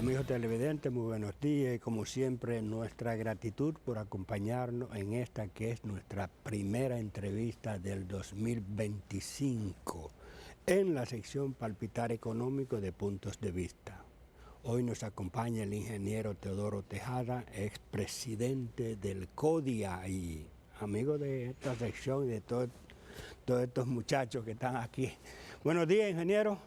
Amigos televidentes, muy buenos días y como siempre nuestra gratitud por acompañarnos en esta que es nuestra primera entrevista del 2025 en la sección Palpitar Económico de Puntos de Vista. Hoy nos acompaña el ingeniero Teodoro Tejada, expresidente del CODIA y amigo de esta sección y de todos estos muchachos que están aquí. Buenos días, ingeniero.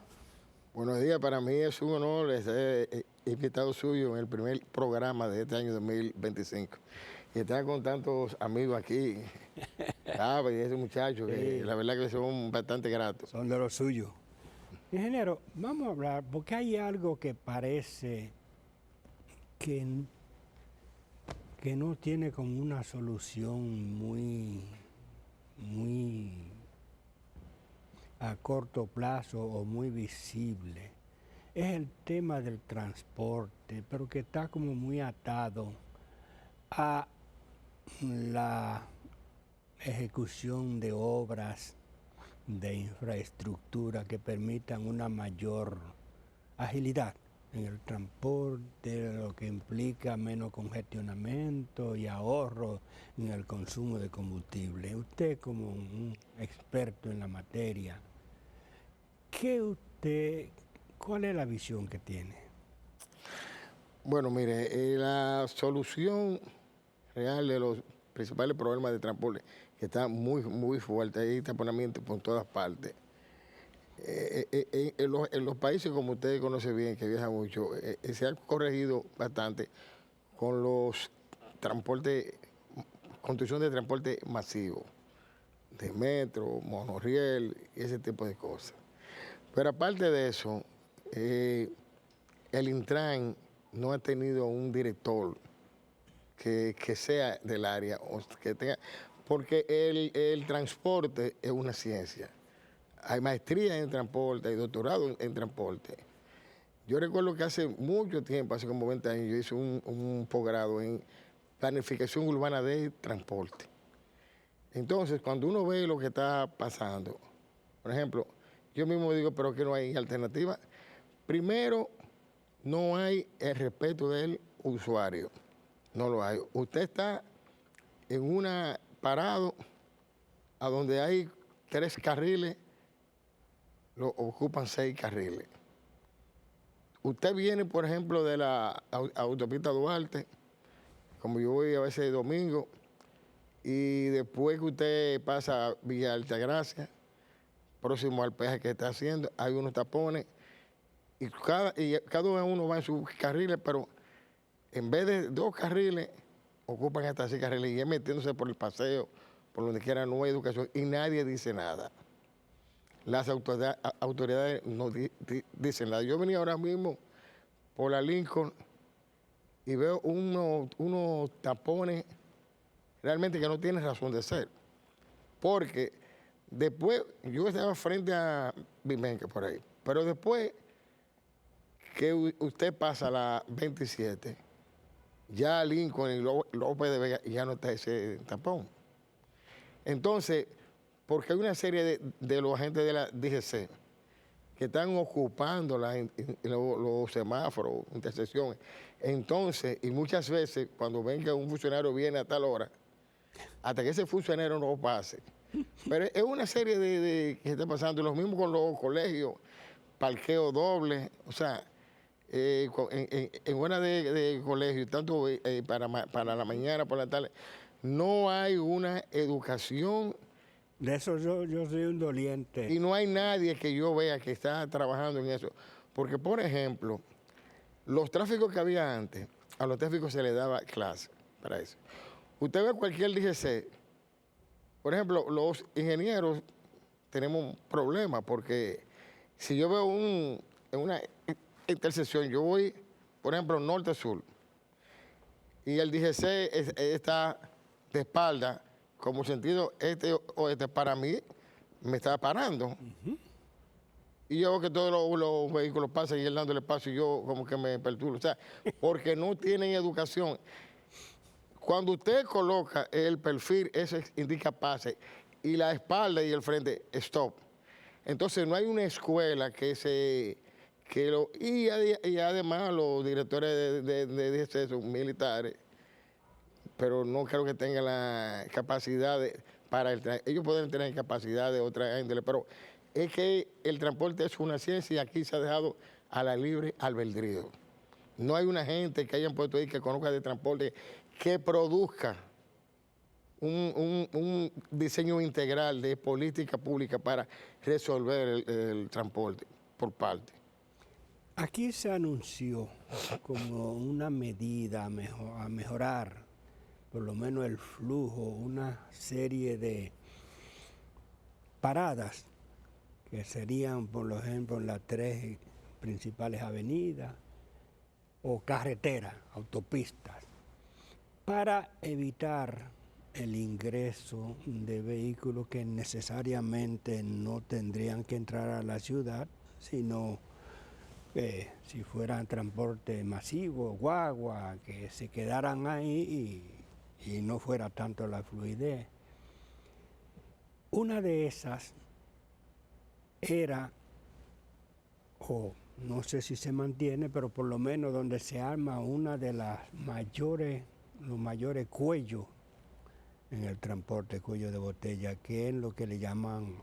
Buenos días, para mí es un honor ser invitado suyo en el primer programa de este año 2025. Y estar con tantos amigos aquí, ¿sabes? Y esos muchachos, que la verdad que son bastante gratos. Son de los suyos. Ingeniero, vamos a hablar, porque hay algo que parece que no tiene como una solución muy a corto plazo o muy visible. Es el tema del transporte, pero que está como muy atado a la ejecución de obras de infraestructura que permitan una mayor agilidad en el transporte, lo que implica menos congestionamiento y ahorro en el consumo de combustible. Usted como un experto en la materia, ¿cuál es la visión que tiene? Bueno, mire, la solución real de los principales problemas de transporte, que está muy fuerte, hay taponamiento por todas partes. En los países, como ustedes conocen bien, que viajan mucho, se ha corregido bastante con los transportes, construcción de transporte masivo, de metro, monorriel y ese tipo de cosas. Pero aparte de eso, el Intran no ha tenido un director que sea del área, o que tenga, porque el transporte es una ciencia. Hay maestría en transporte, hay doctorado en transporte. Yo recuerdo que hace mucho tiempo, hace como 20 años, yo hice un posgrado en planificación urbana de transporte. Entonces, cuando uno ve lo que está pasando, por ejemplo, yo mismo digo, pero que no hay alternativa. Primero, no hay el respeto del usuario. No lo hay. Usted está en una parado a donde hay 3 carriles, lo ocupan 6 carriles. Usted viene, por ejemplo, de la autopista Duarte, como yo voy a veces domingo, y después que usted pasa a Villa Altagracia, próximo al peaje que está haciendo, hay unos tapones, y cada uno va en sus carriles, pero en vez de 2 carriles, ocupan hasta 6 carriles, y es metiéndose por el paseo, por donde quiera, no hay educación, y nadie dice nada. Las autoridades no dicen nada. Yo venía ahora mismo por la Lincoln y veo unos tapones realmente que no tienen razón de ser. Porque después, yo estaba frente a Vimenque por ahí, pero después que usted pasa la 27, ya Lincoln y López de Vega ya no está ese tapón. Entonces, porque hay una serie de los agentes de la DGC que están ocupando los semáforos, intersecciones. Entonces, y muchas veces, cuando ven que un funcionario viene a tal hora, hasta que ese funcionario no pase. Pero es una serie que está pasando, y lo mismo con los colegios, parqueo doble, o sea, en horas de colegio, tanto para la mañana, por la tarde, no hay una educación. De eso yo soy un doliente. Y no hay nadie que yo vea que está trabajando en eso. Porque, por ejemplo, los tráficos que había antes, a los tráficos se les daba clase para eso. Usted ve cualquier DGC, por ejemplo, los ingenieros tenemos problemas porque si yo veo en una intersección, yo voy, por ejemplo, norte-sur, y el DGC está de espalda, como sentido este, para mí, me está parando. Y yo veo que todos los vehículos pasan y él dándole paso y yo como que me perturbo. O sea, porque no tienen educación. Cuando usted coloca el perfil, eso indica pase, y la espalda y el frente, stop. Entonces no hay una escuela que y además los directores de DGC son militares, pero no creo que tengan la capacidad ellos pueden tener capacidad de otra índole, pero es que el transporte es una ciencia y aquí se ha dejado a la libre albedrío. No hay una gente que hayan puesto ahí que conozca de transporte, que produzca un diseño integral de política pública para resolver el transporte por parte. Aquí se anunció como una medida a mejorar por lo menos el flujo, una serie de paradas que serían, por ejemplo, en las 3 principales avenidas o carreteras, autopistas, para evitar el ingreso de vehículos que necesariamente no tendrían que entrar a la ciudad, sino si fueran transporte masivo, guagua, que se quedaran ahí y no fuera tanto la fluidez. Una de esas era, o no sé si se mantiene, pero por lo menos donde se arma una de los mayores cuellos en el transporte, cuello de botella, que es lo que le llaman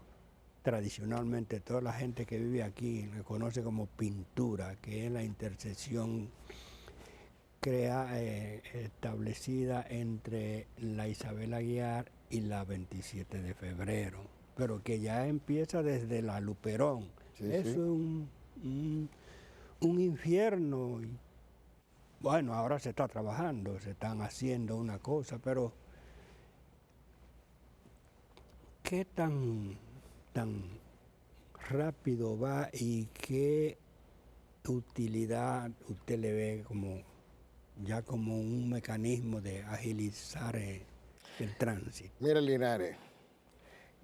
tradicionalmente, toda la gente que vive aquí le conoce como pintura, que es la intersección establecida entre la Isabel Aguiar y la 27 de febrero, pero que ya empieza desde la Luperón. Sí, Eso sí. es un infierno. Y, bueno, ahora se está trabajando, se están haciendo una cosa, pero ¿qué tan rápido va y qué utilidad usted le ve como un mecanismo de agilizar el tránsito? Mira, Linares,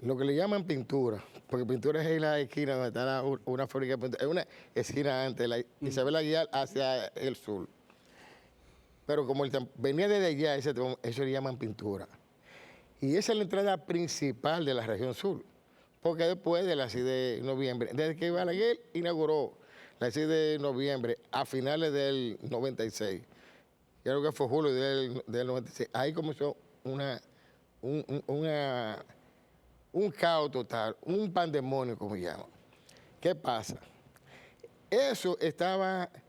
lo que le llaman pintura, porque pintura es la esquina donde está una fábrica de pintura, es una esquina antes, la Isabel Aguilar hacia el sur. Pero como venía desde allá, eso le llaman pintura. Y esa es la entrada principal de la región sur, porque después de la 6 de noviembre, desde que Balaguer inauguró la 6 de noviembre a finales del 96, creo que fue julio del 96, ahí comenzó un caos total, un pandemonio, como llaman. ¿Qué pasa? Eso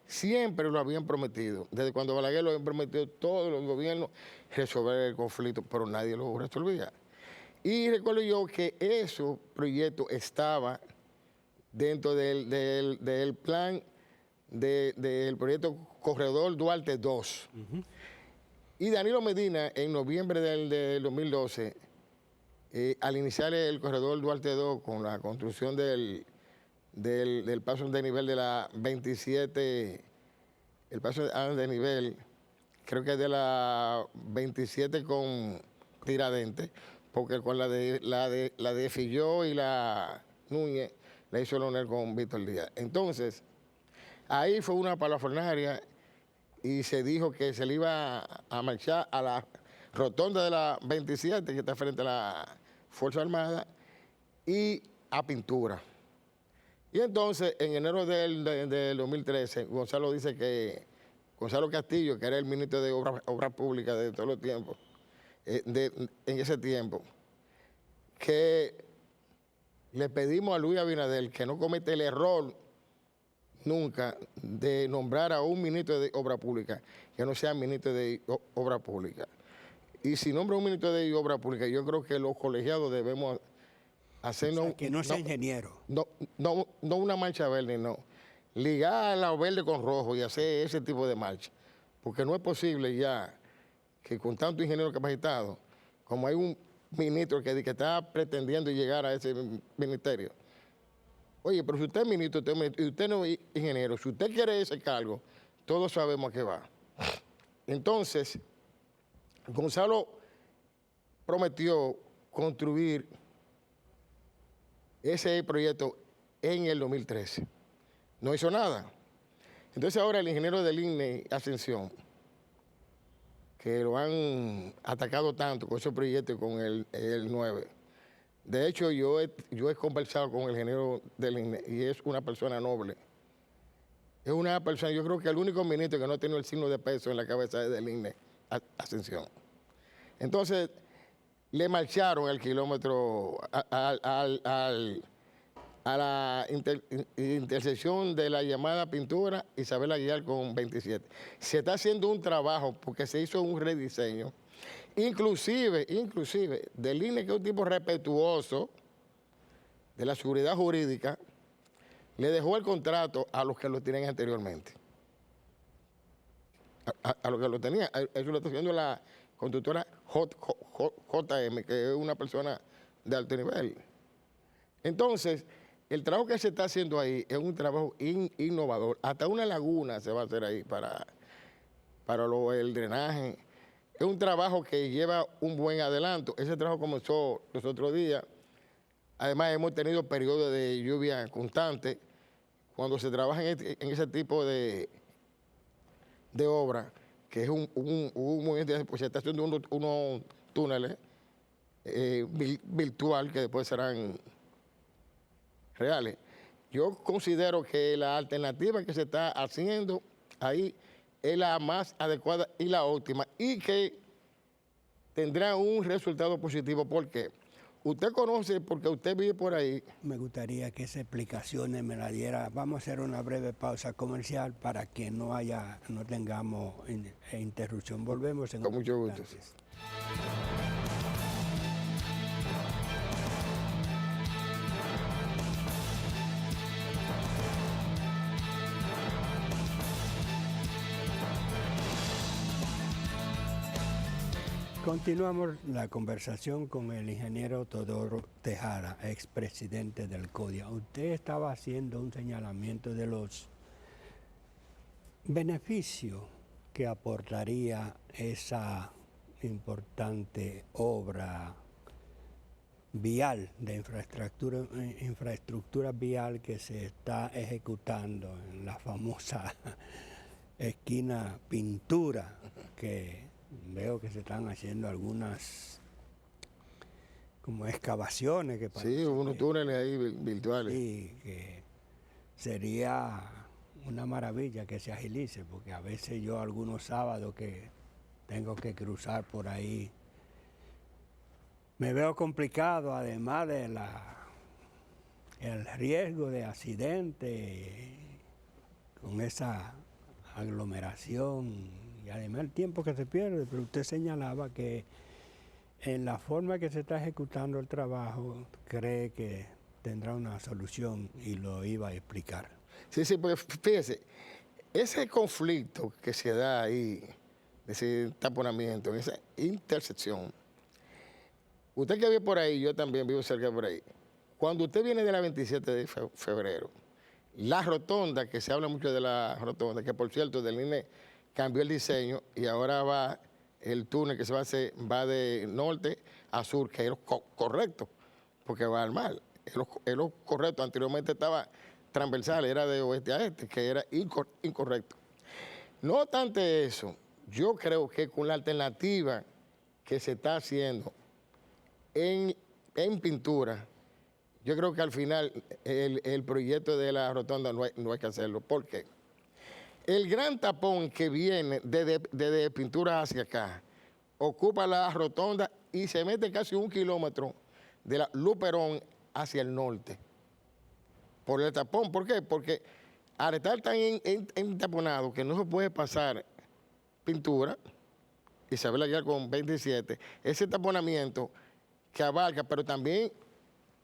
siempre lo habían prometido, desde cuando Balaguer lo habían prometido todos los gobiernos resolver el conflicto, pero nadie lo resolvía. Y recuerdo yo que ese proyecto estaba dentro del plan del proyecto Corredor Duarte II. Y Danilo Medina, en noviembre del 2012, al iniciar el Corredor Duarte II con la construcción del paso de nivel de la 27, el paso de nivel, creo que es de la 27 con Tiradentes, porque con la de Filló y la Núñez la hizo Leonel con Víctor Díaz. Entonces, ahí fue una parafernalia y se dijo que se le iba a marchar a la rotonda de la 27, que está frente a la Fuerza Armada, y a Pintura. Y entonces, en enero del 2013, Gonzalo Castillo, que era el ministro de Obras Públicas de todos los tiempos, en ese tiempo, que le pedimos a Luis Abinader que no cometa el error nunca de nombrar a un ministro de Obras Públicas que no sea ministro de Obras Públicas. Y si nombra un ministro de Obras Públicas, yo creo que los colegiados debemos hacernos... O sea, que no sea ingeniero. No una marcha verde, no. Ligar la verde con rojo y hacer ese tipo de marcha. Porque no es posible ya que con tanto ingeniero capacitado, como hay un ministro que está pretendiendo llegar a ese ministerio. Oye, pero si usted es ministro y usted no es ingeniero, si usted quiere ese cargo, todos sabemos a qué va. Entonces, Gonzalo prometió construir ese proyecto en el 2013. No hizo nada. Entonces ahora el ingeniero del INE, Ascensión, que lo han atacado tanto con ese proyecto y con el 9. De hecho, yo he conversado con el ingeniero del INE y es una persona noble. Es una persona, yo creo que el único ministro que no ha tenido el signo de peso en la cabeza es del INE, Ascensión. Entonces, le marcharon el kilómetro a la intersección de la llamada Pintura Isabel Aguilar con 27. Se está haciendo un trabajo porque se hizo un rediseño, inclusive del INE, que es un tipo respetuoso de la seguridad jurídica, le dejó el contrato a los que lo tenían anteriormente. A los que lo tenían. Eso lo está haciendo la constructora JM, que es una persona de alto nivel. Entonces, el trabajo que se está haciendo ahí es un trabajo innovador. Hasta una laguna se va a hacer ahí para el drenaje. Es un trabajo que lleva un buen adelanto. Ese trabajo comenzó los otros días. Además, hemos tenido periodos de lluvia constante. Cuando se trabaja en ese tipo de obra, que es un movimiento, pues se está haciendo unos túneles virtual que después serán reales. Yo considero que la alternativa que se está haciendo ahí es la más adecuada y la óptima, y que tendrá un resultado positivo. ¿Por qué? Usted conoce, porque usted vive por ahí. Me gustaría que esas explicaciones me las diera. Vamos a hacer una breve pausa comercial para que no tengamos interrupción. Volvemos en Con mucho gusto. Continuamos la conversación con el ingeniero Teodoro Tejada, expresidente del CODIA. Usted estaba haciendo un señalamiento de los beneficios que aportaría esa importante obra vial, de infraestructura vial que se está ejecutando en la famosa esquina Pintura, que veo que se están haciendo algunas como excavaciones. Que sí, unos túneles ahí virtuales. Sí, que sería una maravilla que se agilice, porque a veces yo algunos sábados que tengo que cruzar por ahí, me veo complicado, además de el riesgo de accidente con esa aglomeración y además el tiempo que se pierde. Pero usted señalaba que en la forma que se está ejecutando el trabajo cree que tendrá una solución, y lo iba a explicar. Sí, porque fíjese, ese conflicto que se da ahí, ese taponamiento, en esa intersección, usted que vive por ahí, yo también vivo cerca de por ahí, cuando usted viene de la 27 de febrero, la rotonda, que se habla mucho de la rotonda, que por cierto del INE cambió el diseño y ahora va el túnel que se va a hacer, va de norte a sur, que es lo correcto, porque va al mar. Es lo correcto. Anteriormente estaba transversal, era de oeste a este, que era incorrecto. No obstante eso, yo creo que con la alternativa que se está haciendo en Pintura, yo creo que al final el proyecto de la rotonda no hay que hacerlo. ¿Por qué? El gran tapón que viene desde Pintura hacia acá ocupa la rotonda y se mete casi 1 kilómetro de la Luperón hacia el norte. Por el tapón. ¿Por qué? Porque al estar tan entaponado que no se puede pasar Pintura, Isabel Aguilar con 27, ese taponamiento que abarca, pero también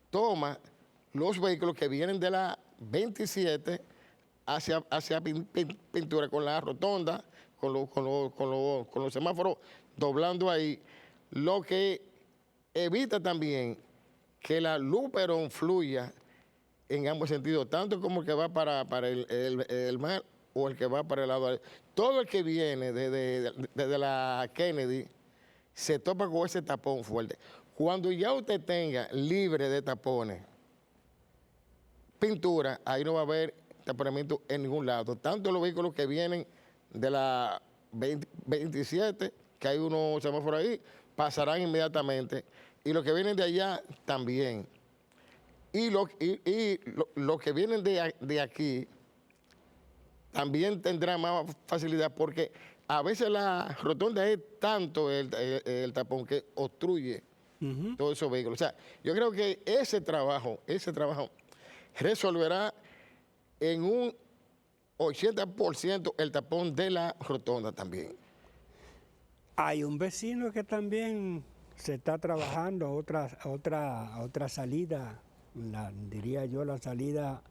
toma los vehículos que vienen de la 27 hacia Pintura, con la rotonda, con los semáforos doblando ahí, lo que evita también que la Luperón fluya en ambos sentidos, tanto como el que va para el mar o el que va para el lado. Todo el que viene desde la Kennedy se topa con ese tapón fuerte. Cuando ya usted tenga libre de tapones Pintura, ahí no va a haber taponamiento en ningún lado. Tanto los vehículos que vienen de la 27, que hay unos semáforos ahí, pasarán inmediatamente. Y los que vienen de allá también. Y los que vienen de aquí, también tendrá más facilidad porque a veces la rotonda es tanto el tapón que obstruye todos esos vehículos. O sea, yo creo que ese trabajo resolverá en un 80% el tapón de la rotonda también. Hay un vecino que también se está trabajando a otra salida, diría yo, la salida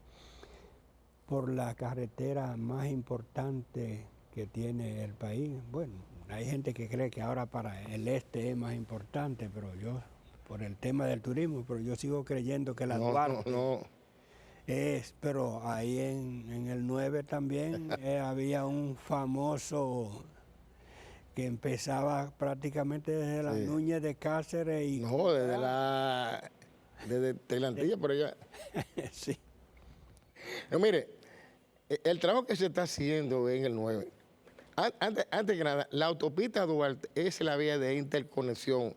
por la carretera más importante que tiene el país. Bueno, hay gente que cree que ahora para el este es más importante, pero yo, por el tema del turismo, pero yo sigo creyendo que la Duarte es, pero ahí en el 9 también había un famoso que empezaba prácticamente desde la Núñez de Cáceres y... No, desde Tailandía por allá. Sí. No, mire, el trabajo que se está haciendo en el 9, antes que nada, la autopista Duarte es la vía de interconexión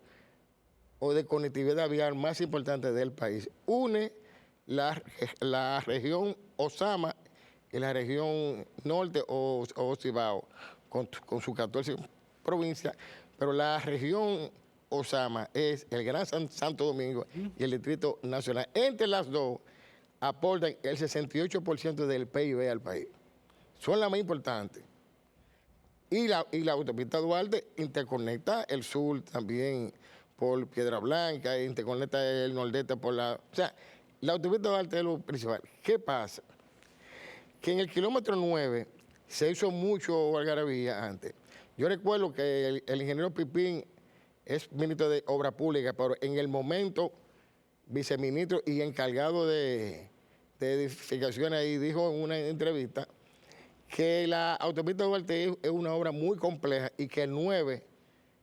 o de conectividad vial más importante del país. Une la región Osama y la región norte o Cibao con sus 14 provincias, pero la región Osama es el Gran Santo Domingo y el Distrito Nacional. Entre las dos aportan el 68% del PIB al país. Son las más importantes. Y la autopista Duarte interconecta el sur también por Piedra Blanca, interconecta el nordeste por la... O sea, la autopista Duarte es lo principal. ¿Qué pasa? Que en el kilómetro 9 se hizo mucho algarabía antes. Yo recuerdo que el ingeniero Pipín es ministro de Obras Públicas, pero en el momento viceministro y encargado de edificaciones ahí dijo en una entrevista que la autopista Duarte es una obra muy compleja y que el 9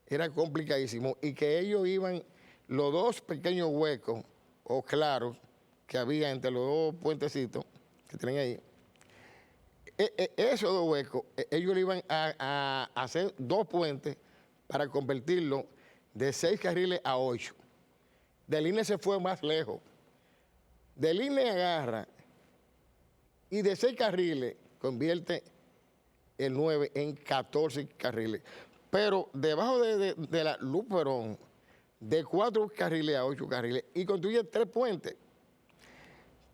era complicadísimo y que ellos iban, los dos pequeños huecos o claros que había entre los dos puentecitos que tienen ahí, esos dos huecos, ellos le iban a hacer dos puentes para convertirlo de 6 carriles a 8. Del INE se fue más lejos. Del INE agarra y de 6 carriles convierte el 9 en 14 carriles. Pero debajo de la Luperón, de 4 carriles a 8 carriles, y construye 3 puentes.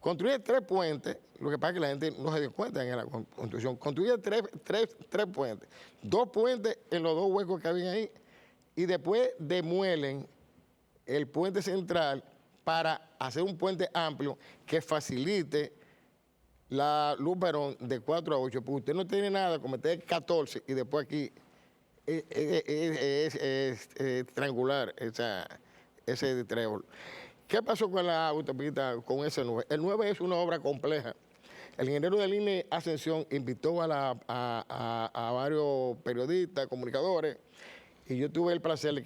Construye 3 puentes, lo que pasa es que la gente no se dio cuenta en la construcción. Construye 3 puentes, 2 puentes en los 2 huecos que había ahí, y después demuelen el puente central para hacer un puente amplio que facilite la Luperón de 4 a 8, porque usted no tiene nada como meter 14 y después aquí es triangular ese trébol. ¿Qué pasó con la autopista, con ese 9? El 9 es una obra compleja. El ingeniero del INE Ascensión invitó a varios periodistas, comunicadores, y yo tuve el placer de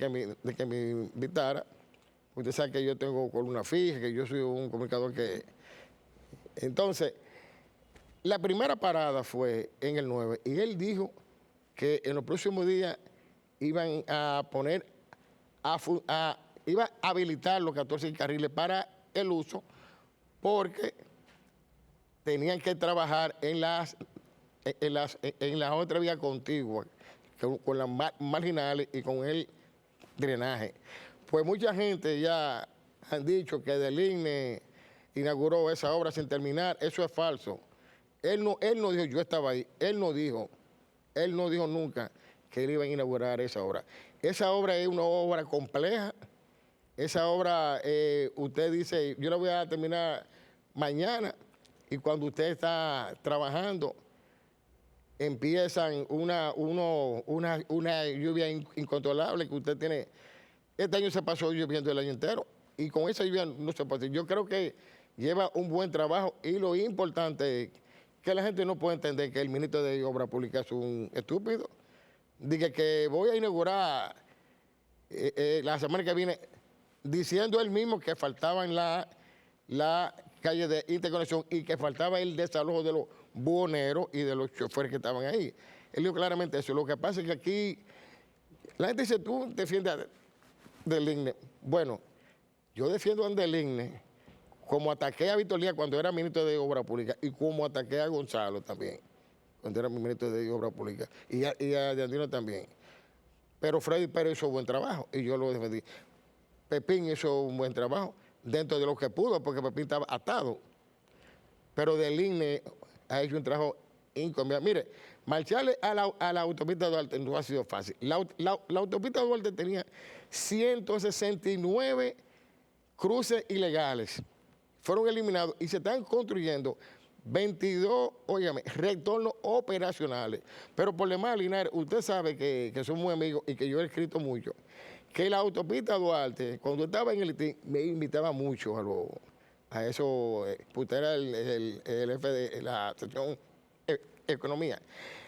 que me invitara. Usted sabe que yo tengo columna fija, que yo soy un comunicador que... Entonces, la primera parada fue en el 9 y él dijo que en los próximos días iban a poner, iba a habilitar los 14 carriles para el uso porque tenían que trabajar en las otras vías contiguas, con las marginales y con el drenaje. Pues mucha gente ya han dicho que del INE inauguró esa obra sin terminar. Eso es falso. Él no dijo, yo estaba ahí. Él no dijo nunca que él iba a inaugurar esa obra. Esa obra es una obra compleja. Esa obra, usted dice, yo la voy a terminar mañana. Y cuando usted está trabajando, empiezan una lluvia incontrolable que usted tiene. Este año se pasó lloviendo el año entero y con esa lluvia no se puede. Yo creo que lleva un buen trabajo y lo importante es que la gente no puede entender que el ministro de Obras Públicas es un estúpido. Dice que voy a inaugurar la semana que viene diciendo él mismo que faltaba en la calle de interconexión y que faltaba el desalojo de los buhoneros y de los choferes que estaban ahí. Él dijo claramente eso. Lo que pasa es que aquí la gente dice, tú defiendes del INE. Bueno, yo defiendo a del INE como ataqué a Víctor Lía cuando era ministro de Obras Públicas y como ataqué a Gonzalo también. cuando era ministro de Obras Públicas, y a de Andino también. Pero Freddy Pérez hizo buen trabajo y yo lo defendí. Pepín hizo un buen trabajo dentro de lo que pudo, porque Pepín estaba atado. Pero del INE ha hecho un trabajo encomiable. Mire, marcharle a la autopista Duarte no ha sido fácil. La autopista Duarte tenía 169 cruces ilegales. Fueron eliminados y se están construyendo 22, óigame, retornos operacionales. Pero por demás, Linares, usted sabe que somos muy amigos y que yo he escrito mucho, que la autopista Duarte, cuando estaba en el ITIN, me invitaba mucho a eso, usted era el jefe de la sección economía.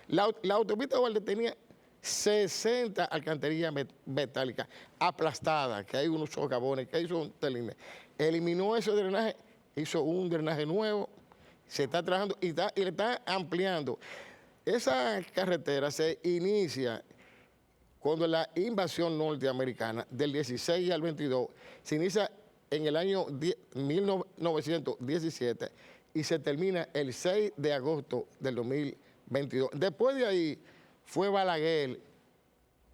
La autopista Duarte tenía 60 alcantarillas metálicas aplastadas, que hay unos socavones, que hizo un telines. Eliminó ese drenaje, hizo un drenaje nuevo, se está trabajando y le está ampliando. Esa carretera se inicia cuando la invasión norteamericana del 16 al 22 se inicia en el año 1917 y se termina el 6 de agosto del 2022. Después de ahí fue Balaguer,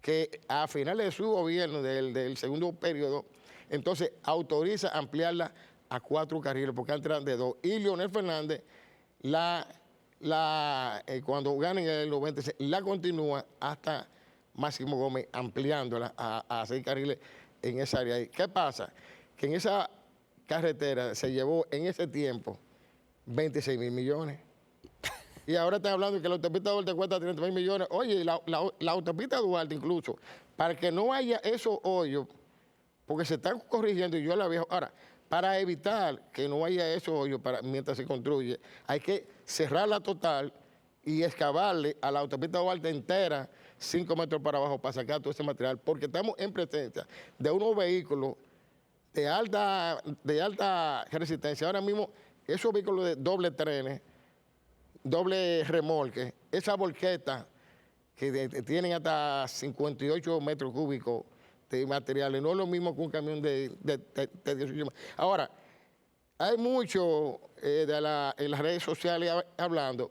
que a finales de su gobierno, del segundo periodo, entonces autoriza ampliarla a 4 carriles, porque antes eran de 2. Y Leonel Fernández, cuando gana en el 96, la continúa hasta Máximo Gómez, ampliándola a 6 carriles en esa área. ¿Qué pasa? Que en esa carretera se llevó en ese tiempo 26.000 millones. Y ahora están hablando de que la autopista Duarte cuesta 30.000 millones. Oye, la autopista Duarte incluso, para que no haya esos hoyos, porque se están corrigiendo y yo la veo. Ahora, para evitar que no haya esos hoyos mientras se construye, hay que cerrarla total y excavarle a la autopista Duarte entera 5 metros para abajo para sacar todo ese material, porque estamos en presencia de unos vehículos de alta resistencia. Ahora mismo, esos vehículos de doble trenes, doble remolque, esa volqueta que tienen hasta 58 metros cúbicos de materiales, no es lo mismo que un camión de 18. Ahora, hay mucho en las redes sociales hablando,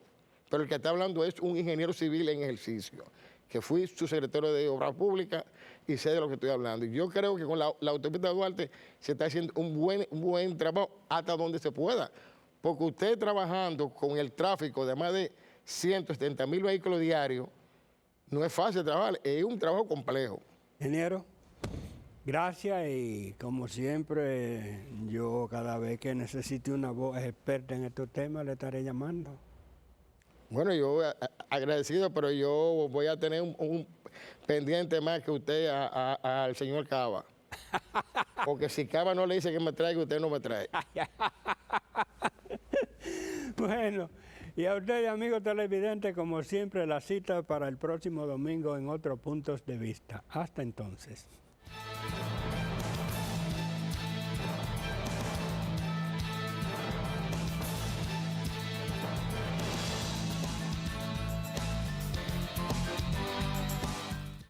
pero el que está hablando es un ingeniero civil en ejercicio, que fui su secretario de Obras Públicas y sé de lo que estoy hablando. Y yo creo que con la autopista Duarte se está haciendo un buen trabajo hasta donde se pueda, porque usted trabajando con el tráfico de más de 170.000 vehículos diarios, no es fácil trabajar, es un trabajo complejo. Ingeniero, gracias y como siempre, yo cada vez que necesite una voz experta en estos temas le estaré llamando. Bueno, yo agradecido, pero yo voy a tener un pendiente más que usted al señor Cava. Porque si Cava no le dice que me traiga, usted no me trae. Bueno, y a ustedes, amigos televidentes, como siempre, la cita para el próximo domingo en otros puntos de vista. Hasta entonces.